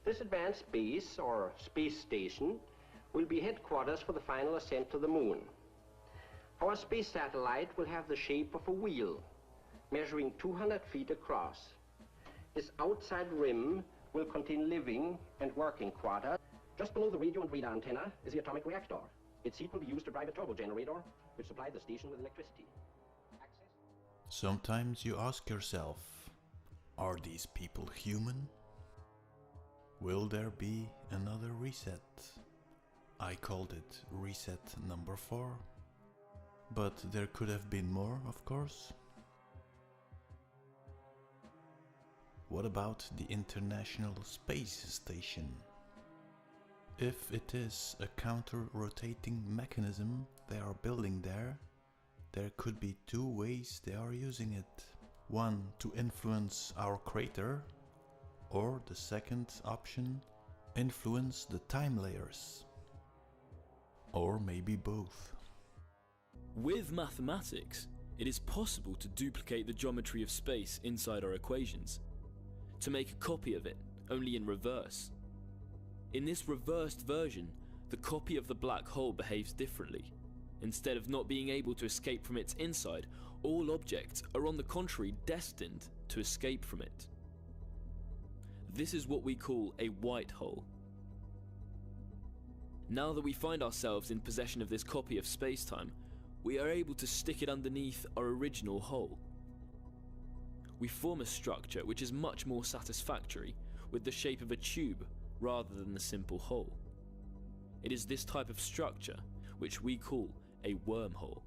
This advanced base, or space station, will be headquarters for the final ascent to the moon. Our space satellite will have the shape of a wheel, measuring 200 feet across. Its outside rim will contain living and working quarters. Just below the radio and radar antenna is the atomic reactor. Its heat will be used to drive a turbo generator, which supplied the station with electricity. Sometimes you ask yourself, are these people human? Will there be another reset? I called it reset number 4. But there could have been more, of course. What about the International Space Station? If it is a counter-rotating mechanism they are building there could be 2 ways they are using it. One, to influence our crater, or the second option, influence the time layers. Or maybe both. With mathematics, it is possible to duplicate the geometry of space inside our equations, to make a copy of it, only in reverse. In this reversed version, the copy of the black hole behaves differently. Instead of not being able to escape from its inside, all objects are on the contrary destined to escape from it. This is what we call a white hole. Now that we find ourselves in possession of this copy of space-time, we are able to stick it underneath our original hole. We form a structure which is much more satisfactory, with the shape of a tube rather than the simple hole. It is this type of structure which we call a wormhole.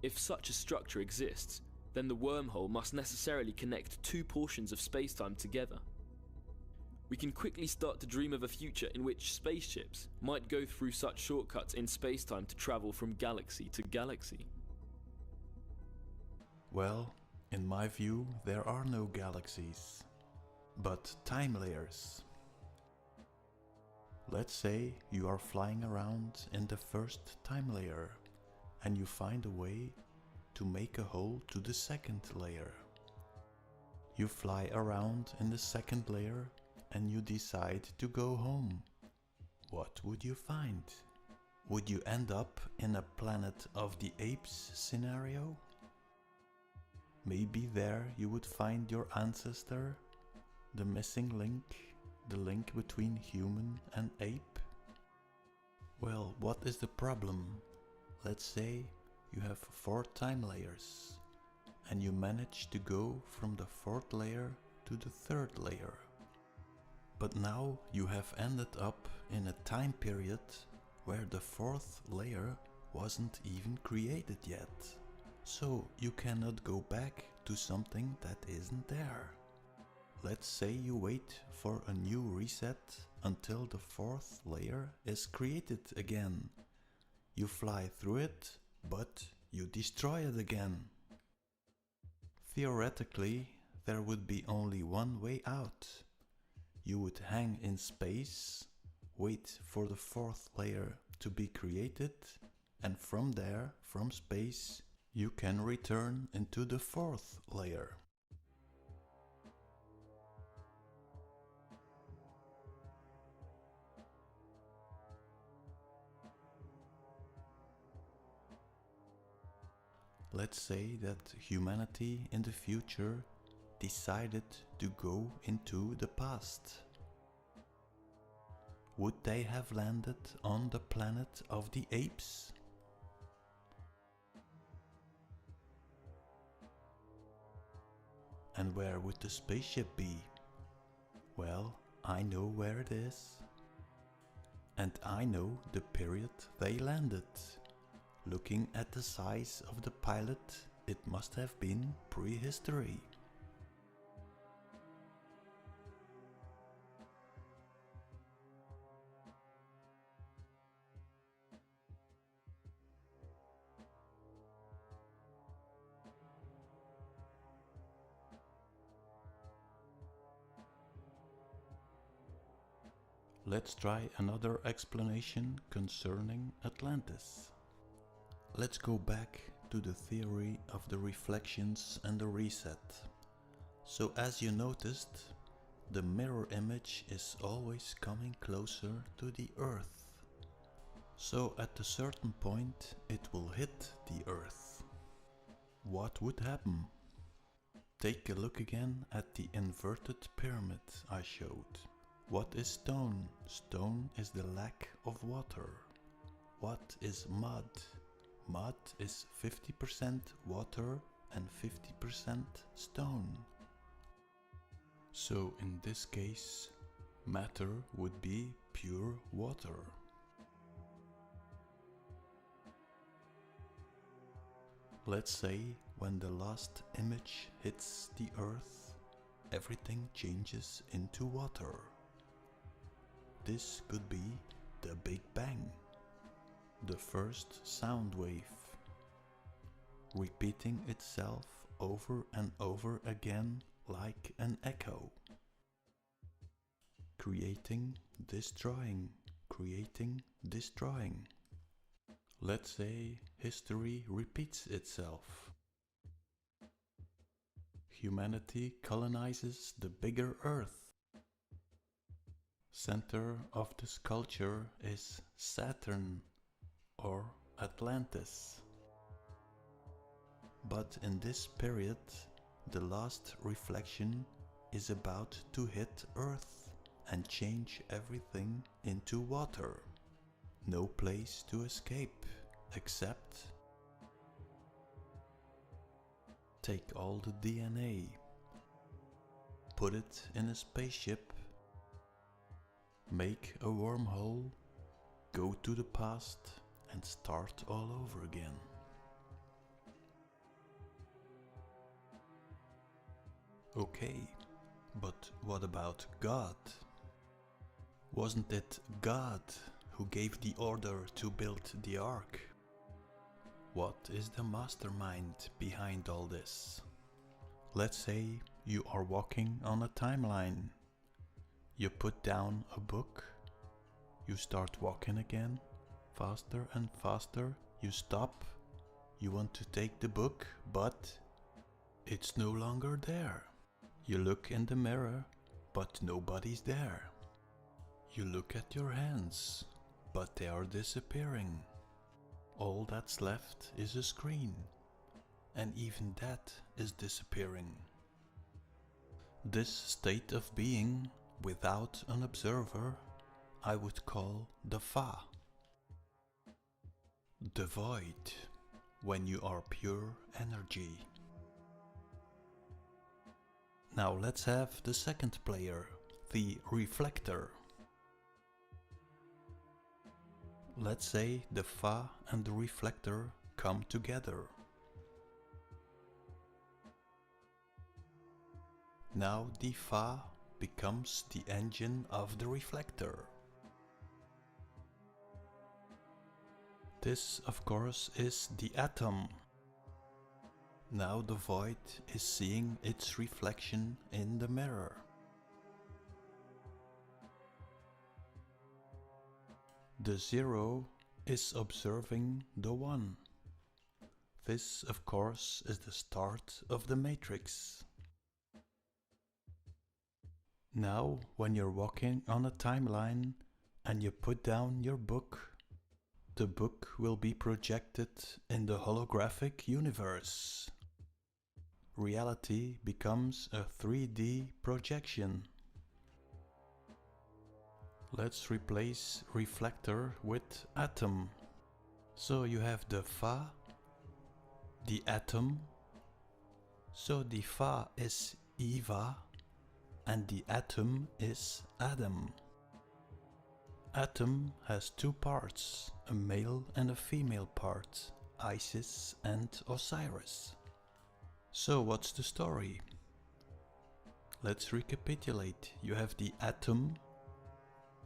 If such a structure exists, then the wormhole must necessarily connect 2 portions of spacetime together. We can quickly start to dream of a future in which spaceships might go through such shortcuts in spacetime to travel from galaxy to galaxy. Well, in my view, there are no galaxies, but time layers. Let's say you are flying around in the first time layer and you find a way to make a hole to the second layer. You fly around in the second layer and you decide to go home. What would you find? Would you end up in a Planet of the Apes scenario? Maybe there you would find your ancestor, the missing link, the link between human and ape. Well, what is the problem? Let's say you have 4 time layers and you manage to go from the 4th layer to the 3rd layer. But now you have ended up in a time period where the 4th layer wasn't even created yet. So you cannot go back to something that isn't there. Let's say you wait for a new reset until the 4th layer is created again. You fly through it, but you destroy it again. Theoretically, there would be only one way out. You would hang in space, wait for the 4th layer to be created, and from there, from space, you can return into the 4th layer. Let's say that humanity in the future decided to go into the past. Would they have landed on the Planet of the Apes? And where would the spaceship be? Well, I know where it is. And I know the period they landed. Looking at the size of the pilot, it must have been prehistory. Let's try another explanation concerning Atlantis. Let's go back to the theory of the reflections and the reset. So as you noticed, the mirror image is always coming closer to the Earth. So at a certain point it will hit the Earth. What would happen? Take a look again at the inverted pyramid I showed. What is stone? Stone is the lack of water. What is mud? Mud is 50% water and 50% stone. So in this case, matter would be pure water. Let's say when the last image hits the Earth, everything changes into water. This could be the Big Bang, the first sound wave, repeating itself over and over again like an echo, creating, destroying, creating, destroying. Let's say history repeats itself. Humanity colonizes the bigger Earth. Center of the sculpture is Saturn or Atlantis. But in this period, the last reflection is about to hit Earth and change everything into water. No place to escape, except take all the DNA, put it in a spaceship, make a wormhole, go to the past and start all over again. Okay, but what about God? Wasn't it God who gave the order to build the Ark? What is the mastermind behind all this? Let's say you are walking on a timeline. You put down a book, you start walking again, faster and faster, you stop, you want to take the book, but it's no longer there. You look in the mirror, but nobody's there. You look at your hands, but they are disappearing. All that's left is a screen, and even that is disappearing. This state of being, without an observer, I would call the Fa. The void, when you are pure energy. Now let's have the second player, the reflector. Let's say the Fa and the reflector come together. Now the Fa becomes the engine of the reflector. This, of course, is the atom. Now the void is seeing its reflection in the mirror. The zero is observing the one. This, of course, is the start of the matrix. Now, when you're walking on a timeline and you put down your book, the book will be projected in the holographic universe. Reality becomes a 3D projection. Let's replace reflector with atom. So you have the Fa, the atom. So the Fa is Eva and the atom is Adam. Atom has two parts, a male and a female part, Isis and Osiris. So what's the story? Let's recapitulate. You have the atom,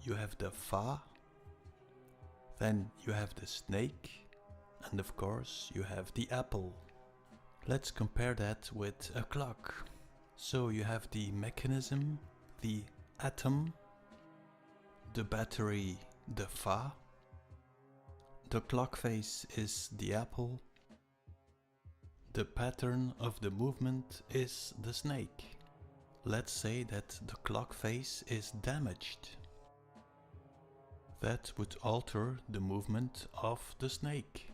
you have the Fa, then you have the snake, and of course you have the apple. Let's compare that with a clock. So you have the mechanism, the atom, the battery, the Fa, the clock face is the apple, the pattern of the movement is the snake. let's say that the clock face is damaged. That would alter the movement of the snake.